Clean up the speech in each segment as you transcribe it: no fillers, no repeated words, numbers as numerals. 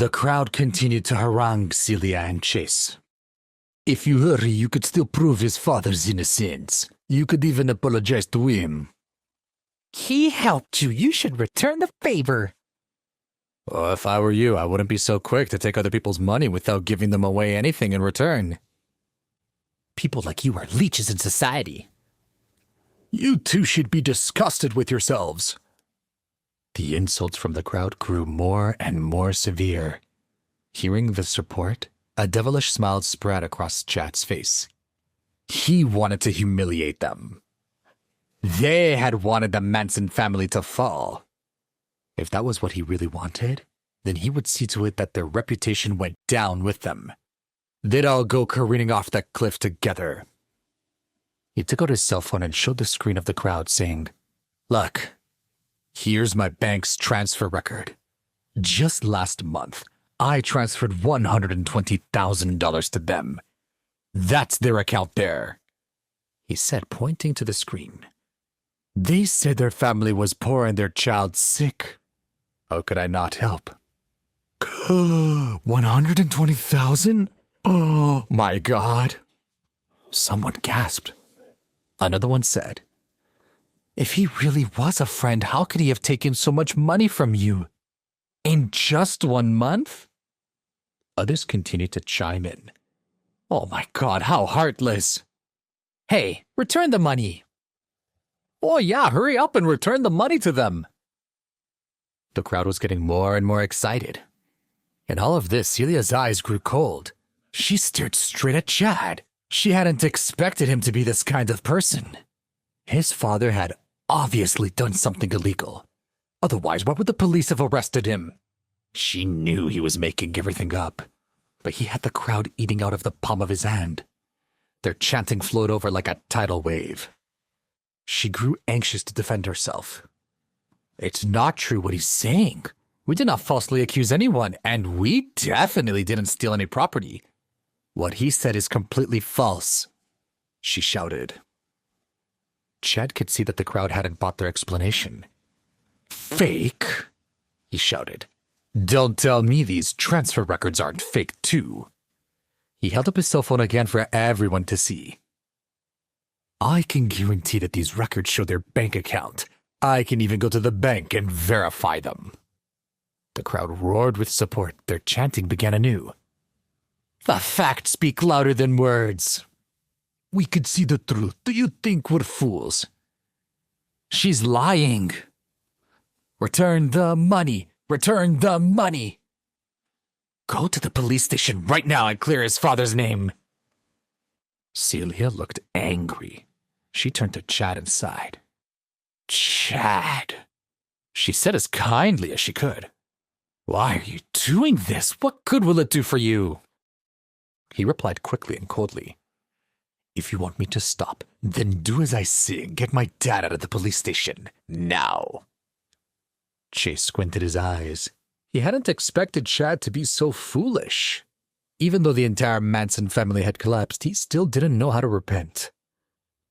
The crowd continued to harangue Celia and Chase. If you hurry, you could still prove his father's innocence. You could even apologize to him. He helped you. You should return the favor. Well, if I were you, I wouldn't be so quick to take other people's money without giving them away anything in return. People like you are leeches in society. You two should be disgusted with yourselves. The insults from the crowd grew more and more severe. Hearing this report, a devilish smile spread across Chad's face. He wanted to humiliate them. They had wanted the Manson family to fall. If that was what he really wanted, then he would see to it that their reputation went down with them. They'd all go careening off that cliff together. He took out his cell phone and showed the screen of the crowd, saying, "Look, here's my bank's transfer record. Just last month, I transferred $120,000 to them. That's their account there," he said, pointing to the screen. "They said their family was poor and their child sick. How could I not help?" 120,000? Oh my God. Someone gasped. Another one said, "If he really was a friend, how could he have taken so much money from you? In just 1 month?" Others continued to chime in. "Oh my God, how heartless." Hey, return the money. "Oh yeah, hurry up and return the money to them." The crowd was getting more and more excited. In all of this, Celia's eyes grew cold. She stared straight at Chad. She hadn't expected him to be this kind of person. His father had obviously done something illegal. Otherwise, why would the police have arrested him? She knew he was making everything up, but he had the crowd eating out of the palm of his hand. Their chanting flowed over like a tidal wave. She grew anxious to defend herself. "It's not true what he's saying. We did not falsely accuse anyone, and we definitely didn't steal any property. What he said is completely false," she shouted. Chad could see that the crowd hadn't bought their explanation. "Fake?" he shouted. "Don't tell me these transfer records aren't fake, too." He held up his cell phone again for everyone to see. "I can guarantee that these records show their bank account. I can even go to the bank and verify them." The crowd roared with support. Their chanting began anew. "The facts speak louder than words. We could see the truth. Do you think we're fools?" "She's lying." "Return the money. Return the money." "Go to the police station right now and clear his father's name." Celia looked angry. She turned to Chad and sighed. "Chad," she said as kindly as she could. "Why are you doing this? What good will it do for you?" He replied quickly and coldly. "If you want me to stop, then do as I say and get my dad out of the police station. Now." Chase squinted his eyes. He hadn't expected Chad to be so foolish. Even though the entire Manson family had collapsed, he still didn't know how to repent.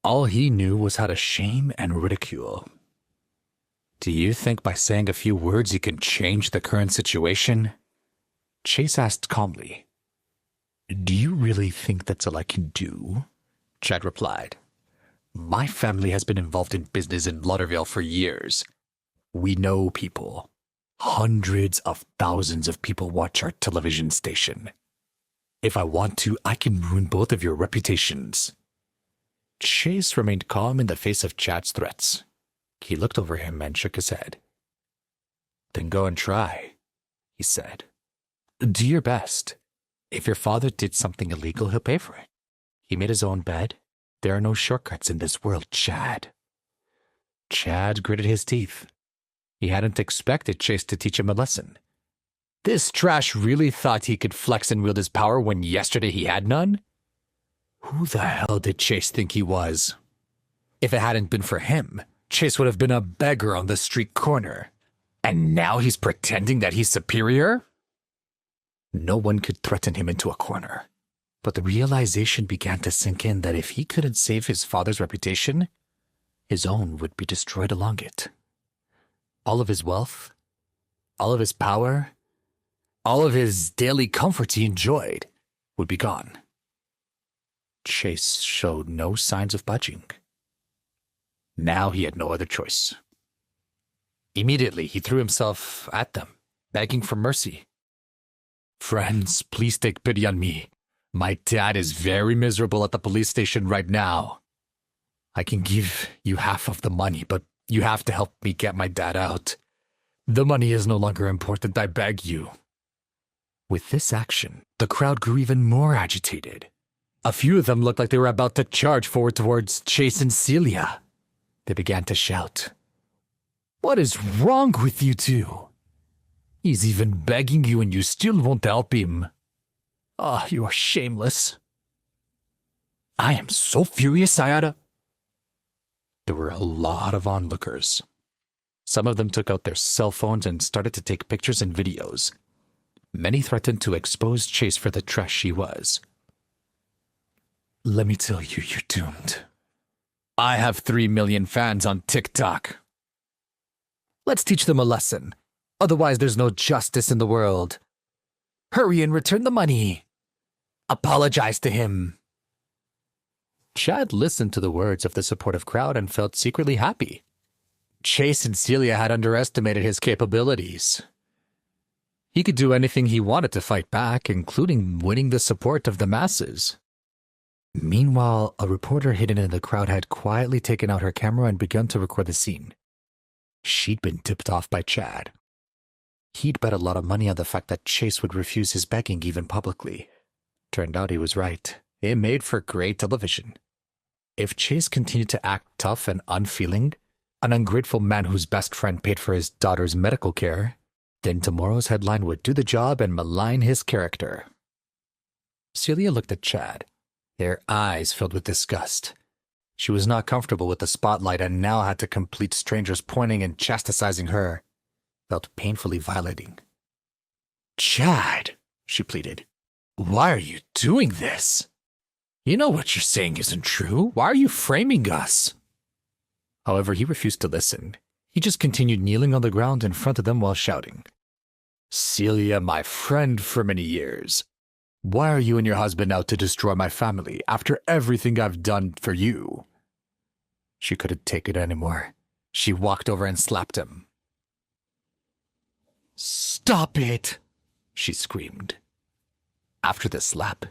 All he knew was how to shame and ridicule. "Do you think by saying a few words you can change the current situation?" Chase asked calmly. "Do you really think that's all I can do?" Chad replied. "My family has been involved in business in Lauderdale for years. We know people. Hundreds of thousands of people watch our television station. If I want to, I can ruin both of your reputations." Chase remained calm in the face of Chad's threats. He looked over him and shook his head. "Then go and try," he said. "Do your best. If your father did something illegal, he'll pay for it. He made his own bed. There are no shortcuts in this world, Chad." Chad gritted his teeth. He hadn't expected Chase to teach him a lesson. This trash really thought he could flex and wield his power when yesterday he had none? Who the hell did Chase think he was? If it hadn't been for him, Chase would have been a beggar on the street corner. And now he's pretending that he's superior? No one could threaten him into a corner. But the realization began to sink in that if he couldn't save his father's reputation, his own would be destroyed along it. All of his wealth, all of his power, all of his daily comforts he enjoyed would be gone. Chase showed no signs of budging. Now he had no other choice. Immediately, he threw himself at them, begging for mercy. "Friends, please take pity on me. My dad is very miserable at the police station right now. I can give you half of the money, but you have to help me get my dad out. The money is no longer important, I beg you." With this action, the crowd grew even more agitated. A few of them looked like they were about to charge forward towards Chase and Celia. They began to shout, "What is wrong with you two? He's even begging you and you still won't help him. Ah, you are shameless." "I am so furious, Ayada." There were a lot of onlookers. Some of them took out their cell phones and started to take pictures and videos. Many threatened to expose Chase for the trash he was. "Let me tell you, you're doomed. I have 3 million fans on TikTok. Let's teach them a lesson. Otherwise, there's no justice in the world. Hurry and return the money. Apologize to him." Chad listened to the words of the supportive crowd and felt secretly happy. Chase and Celia had underestimated his capabilities. He could do anything he wanted to fight back, including winning the support of the masses. Meanwhile, a reporter hidden in the crowd had quietly taken out her camera and begun to record the scene. She'd been tipped off by Chad. He'd bet a lot of money on the fact that Chase would refuse his begging even publicly. Turned out he was right. It made for great television. If Chase continued to act tough and unfeeling, an ungrateful man whose best friend paid for his daughter's medical care, then tomorrow's headline would do the job and malign his character. Celia looked at Chad, their eyes filled with disgust. She was not comfortable with the spotlight and now had to complete strangers pointing and chastising her. Felt painfully violating. "Chad," she pleaded, "why are you doing this? You know what you're saying isn't true. Why are you framing us?" However, he refused to listen. He just continued kneeling on the ground in front of them while shouting, "Celia, my friend for many years. Why are you and your husband out to destroy my family after everything I've done for you?" She couldn't take it anymore. She walked over and slapped him. "Stop it!" she screamed. After the slap,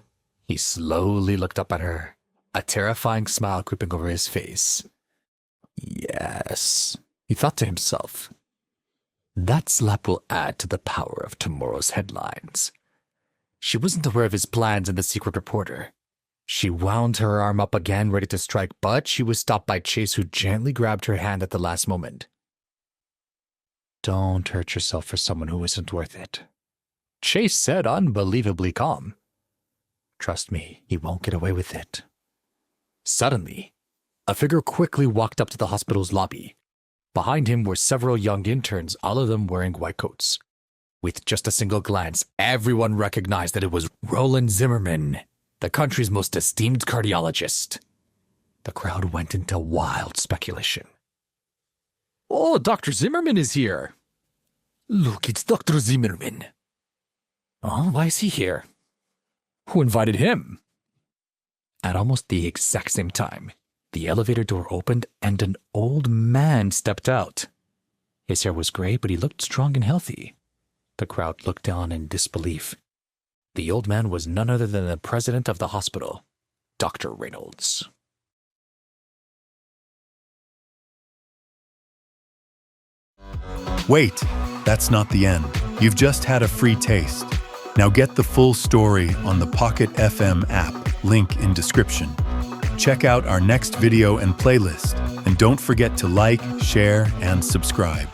he slowly looked up at her, a terrifying smile creeping over his face. Yes, he thought to himself. That slap will add to the power of tomorrow's headlines. She wasn't aware of his plans and the secret reporter. She wound her arm up again, ready to strike, but she was stopped by Chase, who gently grabbed her hand at the last moment. "Don't hurt yourself for someone who isn't worth it," Chase said, unbelievably calm. "Trust me, he won't get away with it." Suddenly, a figure quickly walked up to the hospital's lobby. Behind him were several young interns, all of them wearing white coats. With just a single glance, everyone recognized that it was Roland Zimmerman, the country's most esteemed cardiologist. The crowd went into wild speculation. "Oh, Dr. Zimmerman is here." "Look, it's Dr. Zimmerman." "Oh, why is he here?" "Who invited him?" At almost the exact same time, the elevator door opened and an old man stepped out. His hair was gray, but he looked strong and healthy. The crowd looked on in disbelief. The old man was none other than the president of the hospital, Dr. Reynolds. Wait, that's not the end. You've just had a free taste. Now get the full story on the Pocket FM app, link in description. Check out our next video and playlist, and don't forget to like, share, and subscribe.